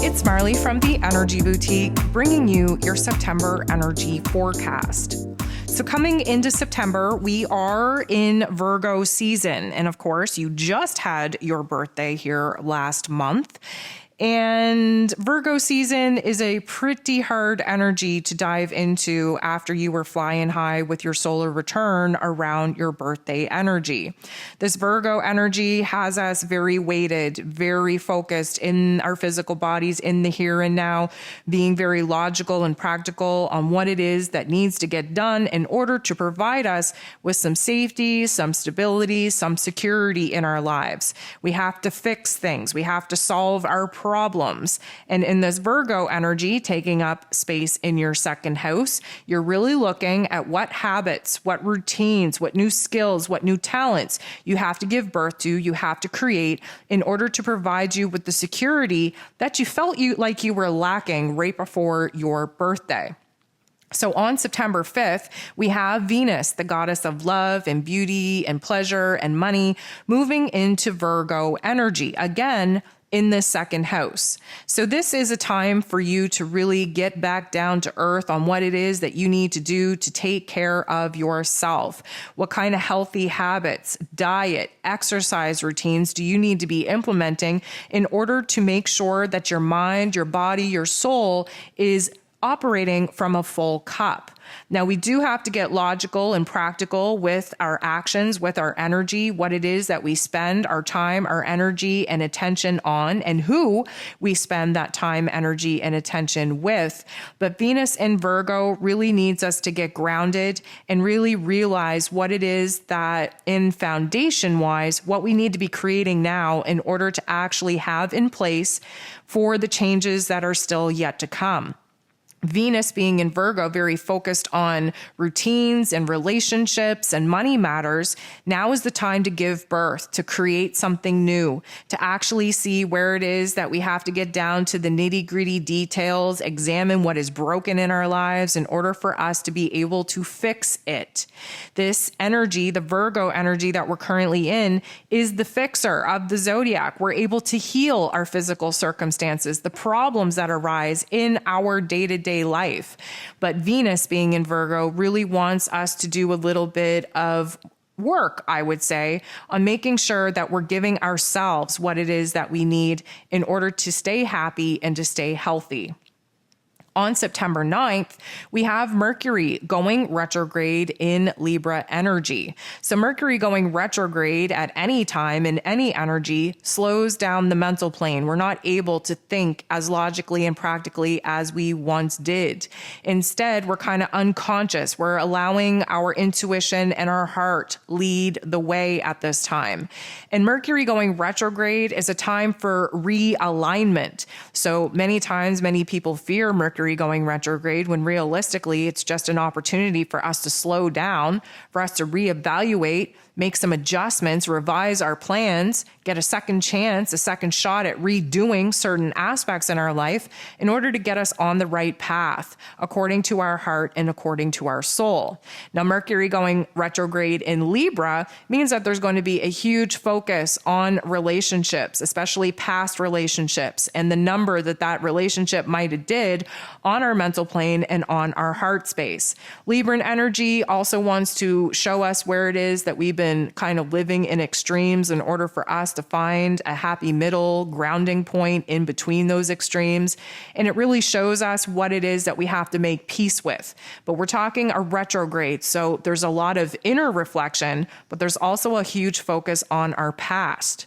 It's Marley from the Energy Boutique, bringing you your September energy forecast. So coming into September, we are in Virgo season. And of course, you just had your birthday here last month. And Virgo season is a pretty hard energy to dive into after you were flying high with your solar return around your birthday energy. This Virgo energy has us very weighted, very focused in our physical bodies, in the here and now, being very logical and practical on what it is that needs to get done in order to provide us with some safety, some stability, some security in our lives. We have to fix things. We have to solve our problems. And in this Virgo energy taking up space in your second house, you're really looking at what habits, what routines, what new skills, what new talents you have to give birth to, you have to create in order to provide you with the security that you felt like you were lacking right before your birthday. So on September 5th, we have Venus, the goddess of love and beauty and pleasure and money, moving into Virgo energy. Again, in the second house. So this is a time for you to really get back down to earth on what it is that you need to do to take care of yourself. What kind of healthy habits, diet, exercise routines do you need to be implementing in order to make sure that your mind, your body, your soul is operating from a full cup? Now, we do have to get logical and practical with our actions, with our energy, what it is that we spend our time, our energy, and attention on, and who we spend that time, energy, and attention with. But Venus in Virgo really needs us to get grounded and really realize what it is that, in foundation-wise, what we need to be creating now in order to actually have in place for the changes that are still yet to come. Venus being in Virgo, very focused on routines and relationships and money matters. Now is the time to give birth, to create something new, to actually see where it is that we have to get down to the nitty-gritty details, examine what is broken in our lives in order for us to be able to fix it. This energy, the Virgo energy that we're currently in, is the fixer of the Zodiac. We're able to heal our physical circumstances, the problems that arise in our day-to-day life. But Venus being in Virgo really wants us to do a little bit of work, I would say, on making sure that we're giving ourselves what it is that we need in order to stay happy and to stay healthy. On September 9th, we have Mercury going retrograde in Libra energy. So Mercury going retrograde at any time in any energy slows down the mental plane. We're not able to think as logically and practically as we once did. Instead, we're kind of unconscious. We're allowing our intuition and our heart lead the way at this time. And Mercury going retrograde is a time for realignment. So many times, many people fear Mercury going retrograde when realistically it's just an opportunity for us to slow down, for us to reevaluate, make some adjustments, revise our plans, get a second chance, a second shot at redoing certain aspects in our life in order to get us on the right path according to our heart and according to our soul. Now, Mercury going retrograde in Libra means that there's going to be a huge focus on relationships, especially past relationships, and the number that relationship might have did on our mental plane and on our heart space. Libran energy also wants to show us where it is that we've been kind of living in extremes in order for us to find a happy middle grounding point in between those extremes. And it really shows us what it is that we have to make peace with. But we're talking a retrograde. So there's a lot of inner reflection, but there's also a huge focus on our past.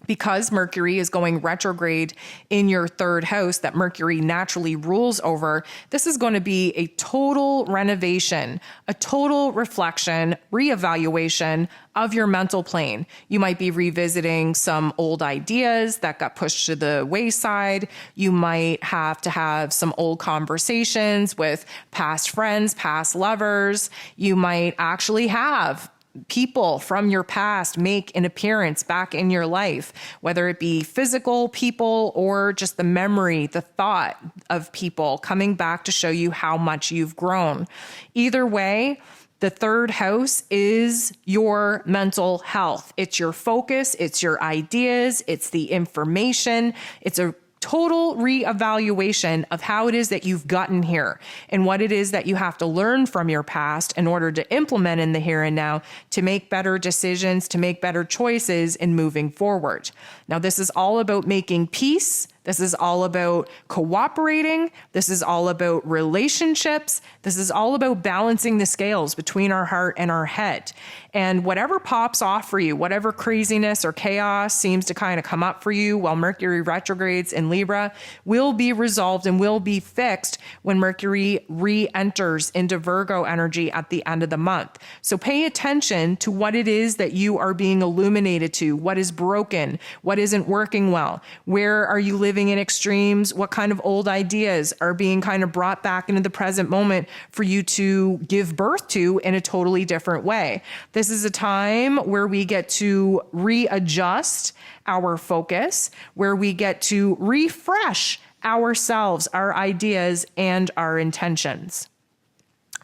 Because Mercury is going retrograde in your third house that Mercury naturally rules over, this is going to be a total renovation, a total reflection, reevaluation of your mental plane. You might be revisiting some old ideas that got pushed to the wayside. You might have to have some old conversations with past friends, past lovers. You might actually have people from your past make an appearance back in your life, whether it be physical people or just the memory, the thought of people coming back to show you how much you've grown. Either way, the third house is your mental health. It's your focus, it's your ideas, it's the information, it's a total reevaluation of how it is that you've gotten here and what it is that you have to learn from your past in order to implement in the here and now to make better decisions, to make better choices in moving forward. Now, this is all about making peace. This is all about cooperating. This is all about relationships. This is all about balancing the scales between our heart and our head. And whatever pops off for you, whatever craziness or chaos seems to kind of come up for you while Mercury retrogrades in Libra, will be resolved and will be fixed when Mercury re-enters into Virgo energy at the end of the month. So pay attention to what it is that you are being illuminated to, what is broken, what isn't working well, where are you living in extremes, what kind of old ideas are being kind of brought back into the present moment for you to give birth to in a totally different way. This is a time where we get to readjust our focus, where we get to refresh ourselves, our ideas, and our intentions.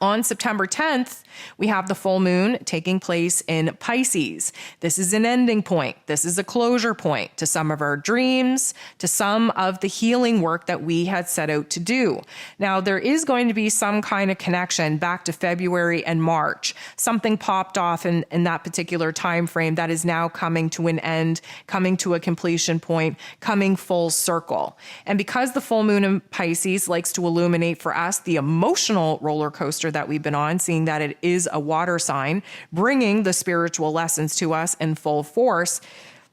On September 10th, we have the full moon taking place in Pisces. This is an ending point. This is a closure point to some of our dreams, to some of the healing work that we had set out to do. Now, there is going to be some kind of connection back to February and March. Something popped off in that particular time frame that is now coming to an end, coming to a completion point, coming full circle. And because the full moon in Pisces likes to illuminate for us the emotional roller coaster that we've been on, seeing that it is a water sign, bringing the spiritual lessons to us in full force,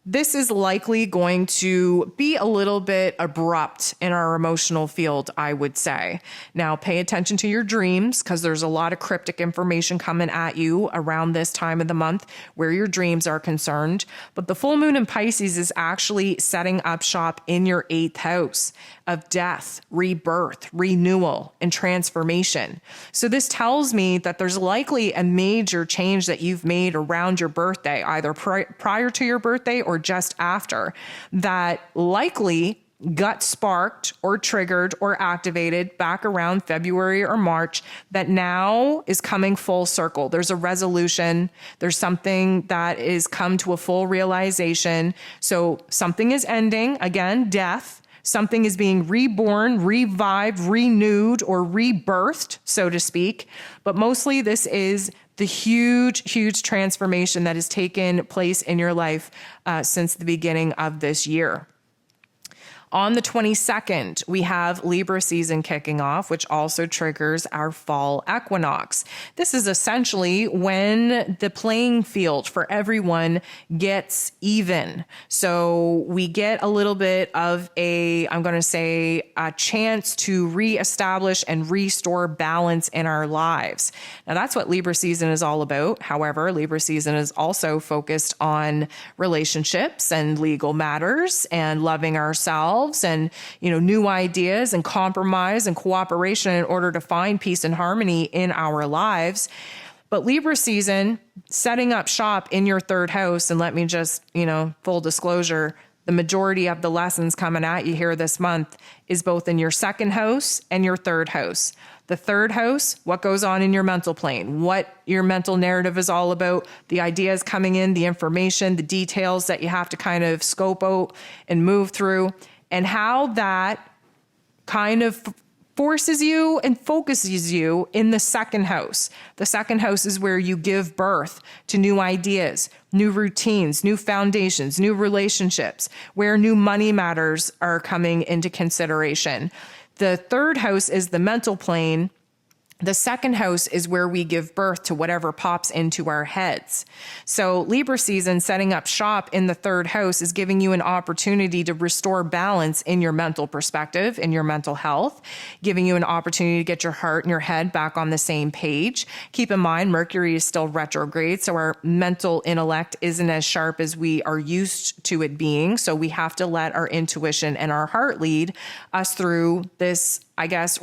this is likely going to be a little bit abrupt in our emotional field, I would say. Now, pay attention to your dreams because there's a lot of cryptic information coming at you around this time of the month where your dreams are concerned. But the full moon in Pisces is actually setting up shop in your 8th house of death, rebirth, renewal, and transformation. So this tells me that there's likely a major change that you've made around your birthday, either prior to your birthday or just after, that likely got sparked or triggered or activated back around February or March that now is coming full circle. There's a resolution. There's something that is come to a full realization. So something is ending, again, death. Something is being reborn, revived, renewed, or rebirthed, so to speak. But mostly this is the huge, huge transformation that has taken place in your life since the beginning of this year. On the 22nd, we have Libra season kicking off, which also triggers our fall equinox. This is essentially when the playing field for everyone gets even. So we get a little bit of a chance to reestablish and restore balance in our lives. Now, that's what Libra season is all about. However, Libra season is also focused on relationships and legal matters and loving ourselves and, new ideas and compromise and cooperation in order to find peace and harmony in our lives. But Libra season, setting up shop in your 3rd house, and let me just, full disclosure, the majority of the lessons coming at you here this month is both in your 2nd house and your 3rd house. The 3rd house, what goes on in your mental plane, what your mental narrative is all about, the ideas coming in, the information, the details that you have to kind of scope out and move through, and how that kind of forces you and focuses you in the 2nd house. The 2nd house is where you give birth to new ideas, new routines, new foundations, new relationships, where new money matters are coming into consideration. The 3rd house is the mental plane. The 2nd house is where we give birth to whatever pops into our heads. So Libra season, setting up shop in the 3rd house, is giving you an opportunity to restore balance in your mental perspective, in your mental health, giving you an opportunity to get your heart and your head back on the same page. Keep in mind, Mercury is still retrograde, so our mental intellect isn't as sharp as we are used to it being. So we have to let our intuition and our heart lead us through this,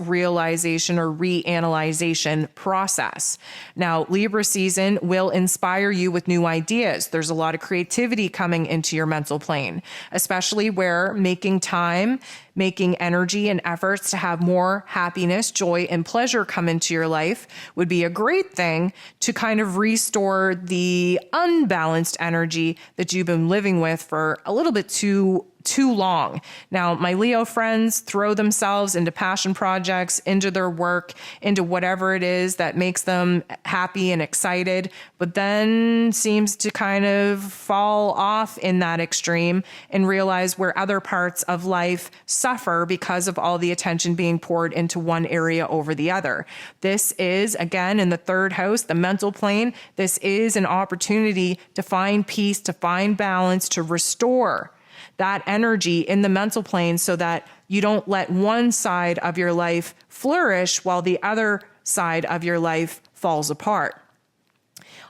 realization or reanalyzation process. Now, Libra season will inspire you with new ideas. There's a lot of creativity coming into your mental plane, especially where making time, making energy and efforts to have more happiness, joy, and pleasure come into your life would be a great thing to kind of restore the unbalanced energy that you've been living with for a little bit too too long. Now, my Leo friends throw themselves into passion projects, into their work, into whatever it is that makes them happy and excited, but then seems to kind of fall off in that extreme and realize where other parts of life suffer because of all the attention being poured into one area over the other. This is, again, in the third house, the mental plane. This is an opportunity to find peace, to find balance, to restore that energy in the mental plane so that you don't let one side of your life flourish while the other side of your life falls apart.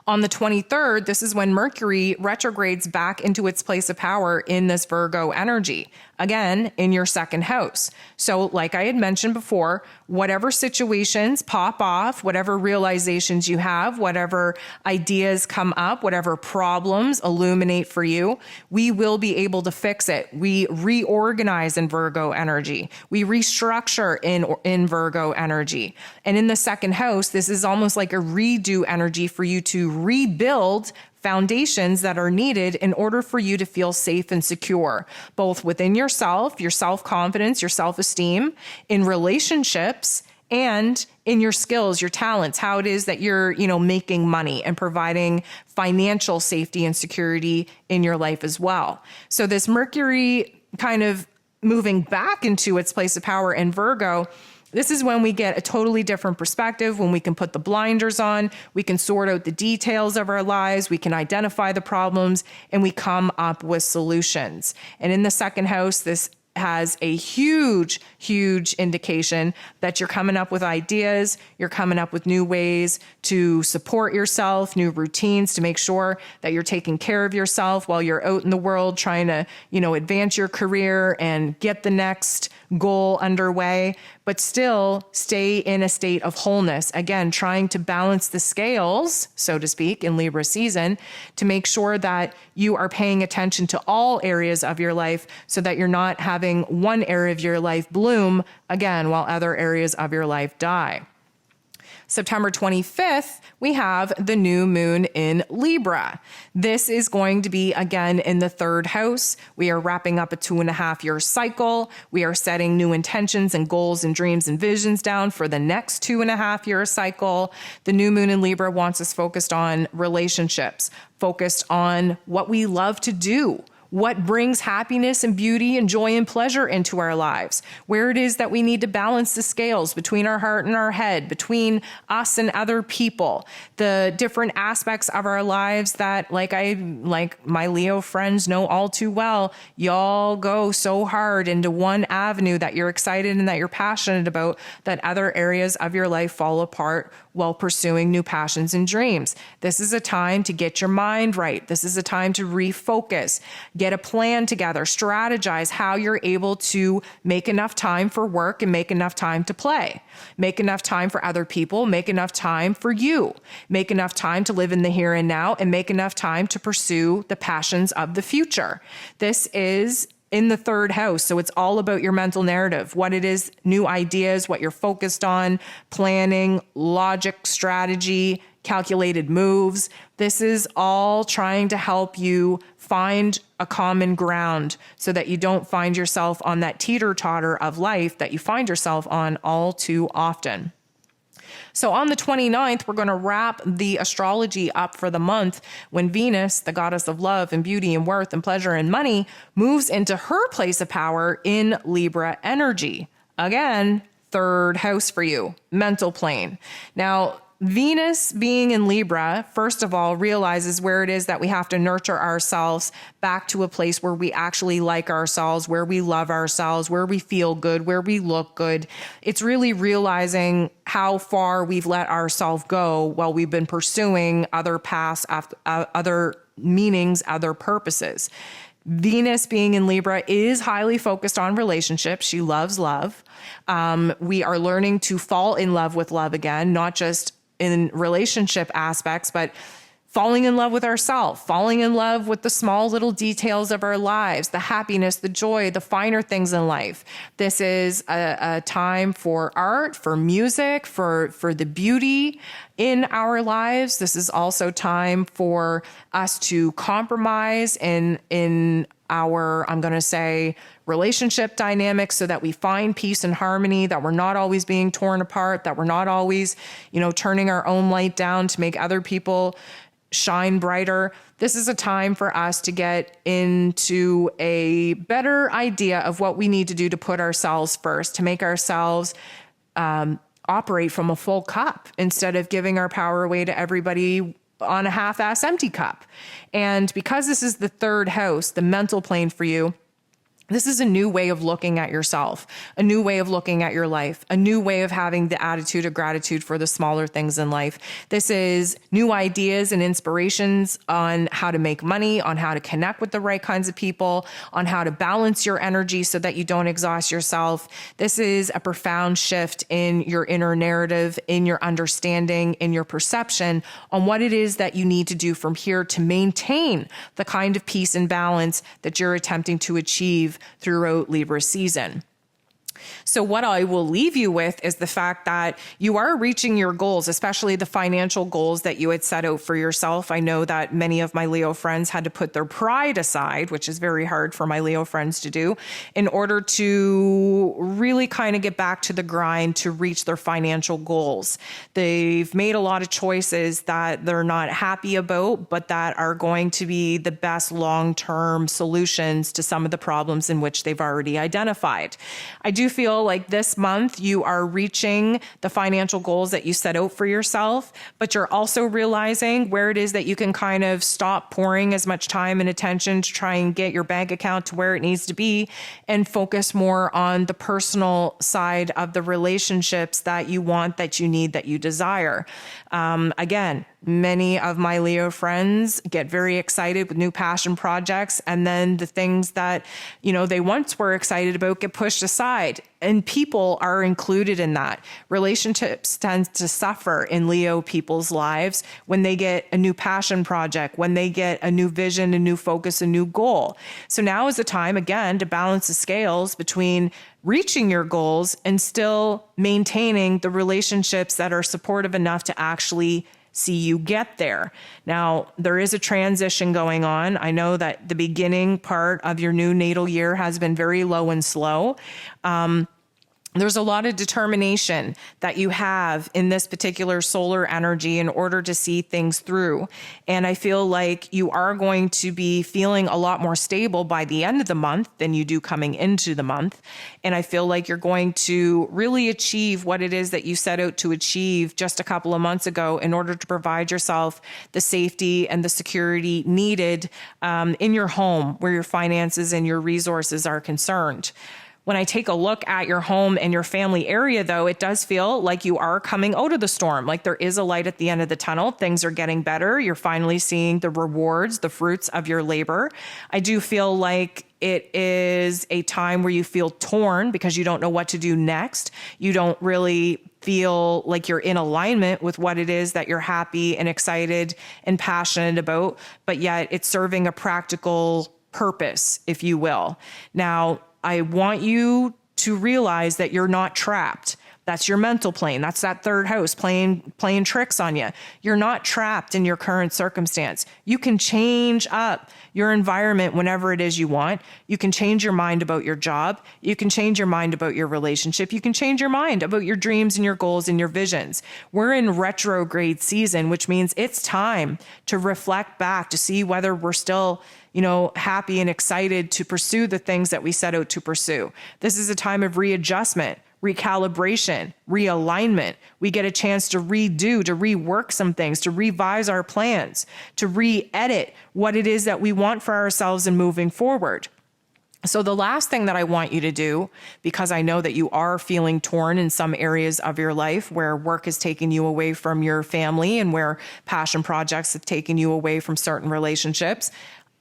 On the 23rd, this is when Mercury retrogrades back into its place of power in this Virgo energy, again, in your second house. So like I had mentioned before, whatever situations pop off, whatever realizations you have, whatever ideas come up, whatever problems illuminate for you, we will be able to fix it. We reorganize in Virgo energy. We restructure in Virgo energy. And in the second house, this is almost like a redo energy for you to rebuild foundations that are needed in order for you to feel safe and secure, both within yourself, your self-confidence, your self-esteem, in relationships, and in your skills, your talents, how it is that you're, making money and providing financial safety and security in your life as well. So this Mercury kind of moving back into its place of power in Virgo, this is when we get a totally different perspective, when we can put the blinders on, we can sort out the details of our lives, we can identify the problems, and we come up with solutions. And in the second house, this has a huge, huge indication that you're coming up with ideas, you're coming up with new ways to support yourself, new routines to make sure that you're taking care of yourself while you're out in the world trying to, advance your career and get the next goal underway, but still stay in a state of wholeness. Again, trying to balance the scales, so to speak, in Libra season to make sure that you are paying attention to all areas of your life so that you're not having one area of your life bloom again while other areas of your life die. September 25th, we have the new moon in Libra. This is going to be again in the third house. We are wrapping up a 2.5-year cycle. We are setting new intentions and goals and dreams and visions down for the next 2.5-year cycle. The new moon in Libra wants us focused on relationships, focused on what we love to do, what brings happiness and beauty and joy and pleasure into our lives, where it is that we need to balance the scales between our heart and our head, between us and other people, the different aspects of our lives that, like my Leo friends know all too well, y'all go so hard into one avenue that you're excited and that you're passionate about that other areas of your life fall apart while pursuing new passions and dreams. This is a time to get your mind right. This is a time to refocus, get a plan together, strategize how you're able to make enough time for work and make enough time to play, make enough time for other people, make enough time for you, make enough time to live in the here and now, and make enough time to pursue the passions of the future. This is in the third house. So it's all about your mental narrative, what it is, new ideas, what you're focused on, planning, logic, strategy, calculated moves. This is all trying to help you find a common ground so that you don't find yourself on that teeter-totter of life that you find yourself on all too often. So on the 29th, we're going to wrap the astrology up for the month when Venus, the goddess of love and beauty and worth and pleasure and money, moves into her place of power in Libra energy. Again, third house for you, mental plane. Now, Venus being in Libra, first of all, realizes where it is that we have to nurture ourselves back to a place where we actually like ourselves, where we love ourselves, where we feel good, where we look good. It's really realizing how far we've let ourselves go while we've been pursuing other paths, other meanings, other purposes. Venus being in Libra is highly focused on relationships. She loves love. We are learning to fall in love with love again, not just in relationship aspects, but falling in love with ourselves, falling in love with the small little details of our lives, the happiness, the joy, the finer things in life. This is a time for art, for music, for the beauty in our lives. This is also time for us to compromise in our, I'm going to say, relationship dynamics so that we find peace and harmony, that we're not always being torn apart, that we're not always, turning our own light down to make other people shine brighter. This is a time for us to get into a better idea of what we need to do to put ourselves first, to make ourselves operate from a full cup instead of giving our power away to everybody on a half-ass empty cup. And because this is the third house, the mental plane for you, this is a new way of looking at yourself, a new way of looking at your life, a new way of having the attitude of gratitude for the smaller things in life. This is new ideas and inspirations on how to make money, on how to connect with the right kinds of people, on how to balance your energy so that you don't exhaust yourself. This is a profound shift in your inner narrative, in your understanding, in your perception on what it is that you need to do from here to maintain the kind of peace and balance that you're attempting to achieve throughout Libra season. So what I will leave you with is the fact that you are reaching your goals, especially the financial goals that you had set out for yourself. I know that many of my Leo friends had to put their pride aside, which is very hard for my Leo friends to do, in order to really kind of get back to the grind to reach their financial goals. They've made a lot of choices that they're not happy about, but that are going to be the best long-term solutions to some of the problems in which they've already identified. I do feel like this month you are reaching the financial goals that you set out for yourself, but you're also realizing where it is that you can kind of stop pouring as much time and attention to try and get your bank account to where it needs to be and focus more on the personal side of the relationships that you want, that you need, that you desire. Again, many of my Leo friends get very excited with new passion projects, and then the things that, they once were excited about get pushed aside. And people are included in that. Relationships tend to suffer in Leo people's lives when they get a new passion project, when they get a new vision, a new focus, a new goal. So now is the time, again, to balance the scales between reaching your goals and still maintaining the relationships that are supportive enough to actually see you get there. Now, there is a transition going on. I know that the beginning part of your new natal year has been very low and slow. There's a lot of determination that you have in this particular solar energy in order to see things through. And I feel like you are going to be feeling a lot more stable by the end of the month than you do coming into the month. And I feel like you're going to really achieve what it is that you set out to achieve just a couple of months ago in order to provide yourself the safety and the security needed in your home where your finances and your resources are concerned. When I take a look at your home and your family area, though, it does feel like you are coming out of the storm, like there is a light at the end of the tunnel. Things are getting better. You're finally seeing the rewards, the fruits of your labor. I do feel like it is a time where you feel torn because you don't know what to do next. You don't really feel like you're in alignment with what it is that you're happy and excited and passionate about, but yet it's serving a practical purpose, if you will. Now, I want you to realize that you're not trapped. That's your mental plane. That's that third house playing tricks on you. You're not trapped in your current circumstance. You can change up your environment whenever it is you want. You can change your mind about your job. You can change your mind about your relationship. You can change your mind about your dreams and your goals and your visions. We're in retrograde season, which means it's time to reflect back to see whether we're still happy and excited to pursue the things that we set out to pursue. This is a time of readjustment, recalibration, realignment. We get a chance to redo, to rework some things, to revise our plans, to re-edit what it is that we want for ourselves and moving forward. So the last thing that I want you to do, because I know that you are feeling torn in some areas of your life where work has taken you away from your family and where passion projects have taken you away from certain relationships,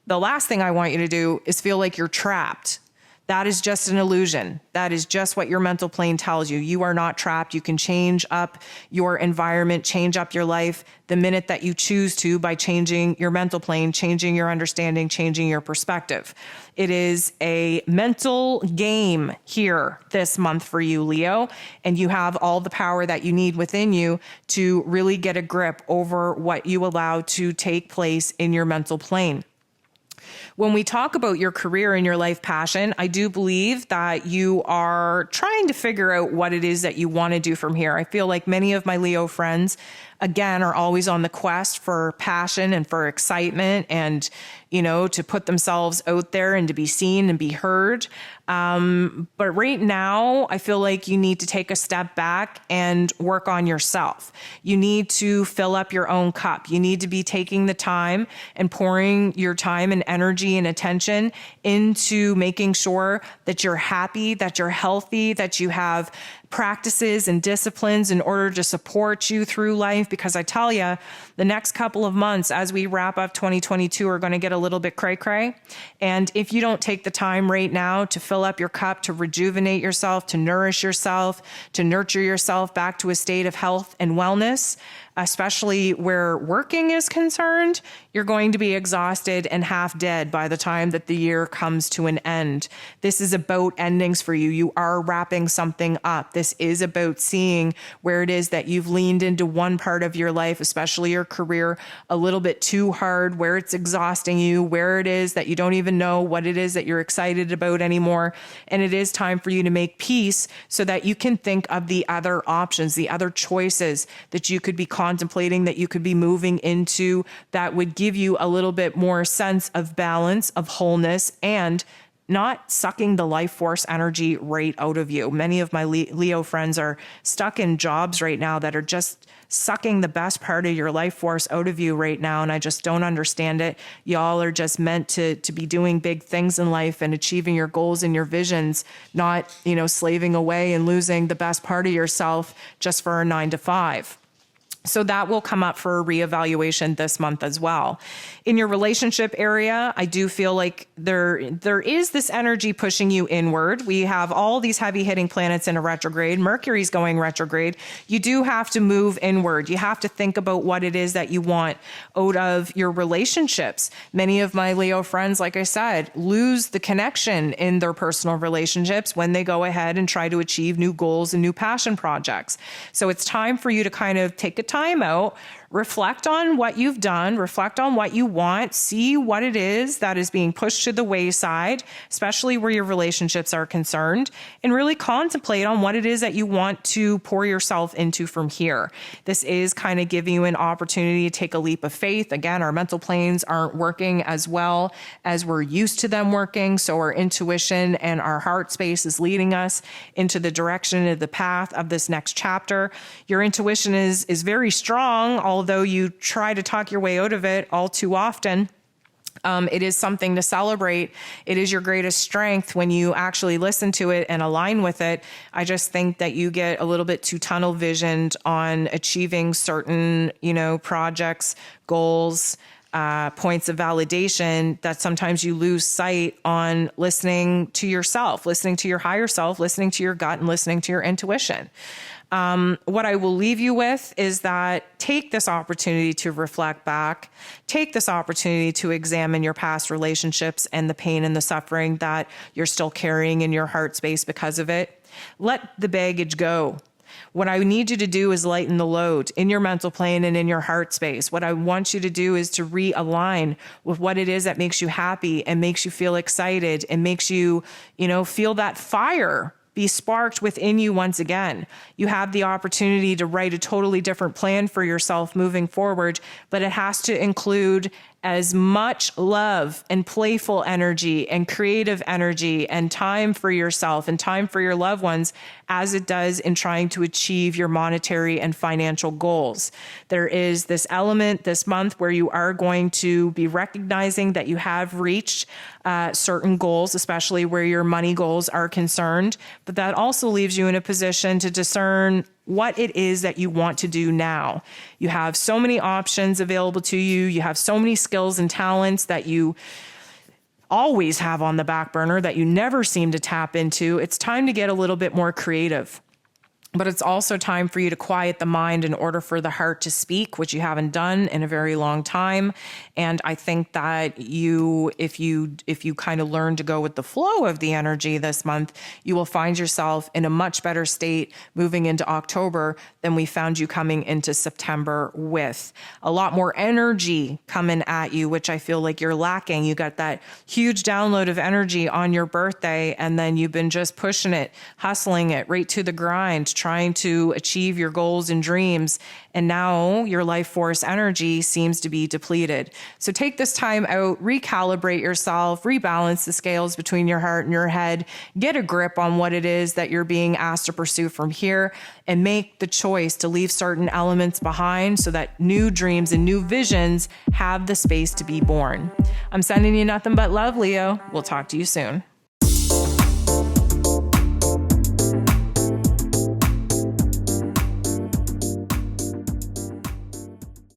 the last thing I want you to do is feel like you're trapped. That is just an illusion. That is just what your mental plane tells you. You are not trapped. You can change up your environment, change up your life the minute that you choose to by changing your mental plane, changing your understanding, changing your perspective. It is a mental game here this month for you, Leo, and you have all the power that you need within you to really get a grip over what you allow to take place in your mental plane. When we talk about your career and your life passion, I do believe that you are trying to figure out what it is that you want to do from here. I feel like many of my Leo friends, again, are always on the quest for passion and for excitement and, to put themselves out there and to be seen and be heard. But right now, I feel like you need to take a step back and work on yourself. You need to fill up your own cup. You need to be taking the time and pouring your time and energy and attention into making sure that you're happy, that you're healthy, that you have practices and disciplines in order to support you through life. Because I tell you, the next couple of months as we wrap up 2022 are going to get a little bit cray-cray. And if you don't take the time right now to fill up your cup, to rejuvenate yourself, to nourish yourself, to nurture yourself back to a state of health and wellness, especially where working is concerned, you're going to be exhausted and half dead by the time that the year comes to an end. This is about endings for you. You are wrapping something up. This is about seeing where it is that you've leaned into one part of your life, especially your career, a little bit too hard, where it's exhausting you, where it is that you don't even know what it is that you're excited about anymore. And it is time for you to make peace so that you can think of the other options, the other choices that you could be contemplating, that you could be moving into, that would give you a little bit more sense of balance, of wholeness, and not sucking the life force energy right out of you. Many of my Leo friends are stuck in jobs right now that are just sucking the best part of your life force out of you right now. And I just don't understand it. Y'all are just meant to be doing big things in life and achieving your goals and your visions, not, slaving away and losing the best part of yourself just for a 9-to-5. So that will come up for a reevaluation this month as well. In your relationship area, I do feel like there is this energy pushing you inward. We have all these heavy hitting planets in a retrograde. Mercury's going retrograde. You do have to move inward. You have to think about what it is that you want out of your relationships. Many of my Leo friends, like I said, lose the connection in their personal relationships when they go ahead and try to achieve new goals and new passion projects. So it's time for you to kind of take a time out, reflect on what you've done, reflect on what you want, see what it is that is being pushed to the wayside, especially where your relationships are concerned, and really contemplate on what it is that you want to pour yourself into from here. This is kind of giving you an opportunity to take a leap of faith. Again, our mental planes aren't working as well as we're used to them working, so our intuition and our heart space is leading us into the direction of the path of this next chapter. Your intuition is very strong, although you try to talk your way out of it all too often. It is something to celebrate. It is your greatest strength when you actually listen to it and align with it. I just think that you get a little bit too tunnel visioned on achieving certain, projects, goals, points of validation, that sometimes you lose sight on listening to yourself, listening to your higher self, listening to your gut, and listening to your intuition. What I will leave you with is that take this opportunity to reflect back, take this opportunity to examine your past relationships and the pain and the suffering that you're still carrying in your heart space because of it. Let the baggage go. What I need you to do is lighten the load in your mental plane and in your heart space. What I want you to do is to realign with what it is that makes you happy and makes you feel excited and makes you, feel that fire be sparked within you once again. You have the opportunity to write a totally different plan for yourself moving forward, but it has to include as much love and playful energy and creative energy and time for yourself and time for your loved ones as it does in trying to achieve your monetary and financial goals. There is this element this month where you are going to be recognizing that you have reached certain goals, especially where your money goals are concerned, but that also leaves you in a position to discern what it is that you want to do now. You have so many options available to you. You have so many skills and talents that you always have on the back burner that you never seem to tap into. It's time to get a little bit more creative. But it's also time for you to quiet the mind in order for the heart to speak, which you haven't done in a very long time. And I think that if you kind of learn to go with the flow of the energy this month, you will find yourself in a much better state moving into October than we found you coming into September with. A lot more energy coming at you, which I feel like you're lacking. You got that huge download of energy on your birthday, and then you've been just pushing it, hustling it right to the grind, trying to achieve your goals and dreams. And now your life force energy seems to be depleted. So take this time out, recalibrate yourself, rebalance the scales between your heart and your head, get a grip on what it is that you're being asked to pursue from here, and make the choice to leave certain elements behind so that new dreams and new visions have the space to be born. I'm sending you nothing but love, Leo. We'll talk to you soon.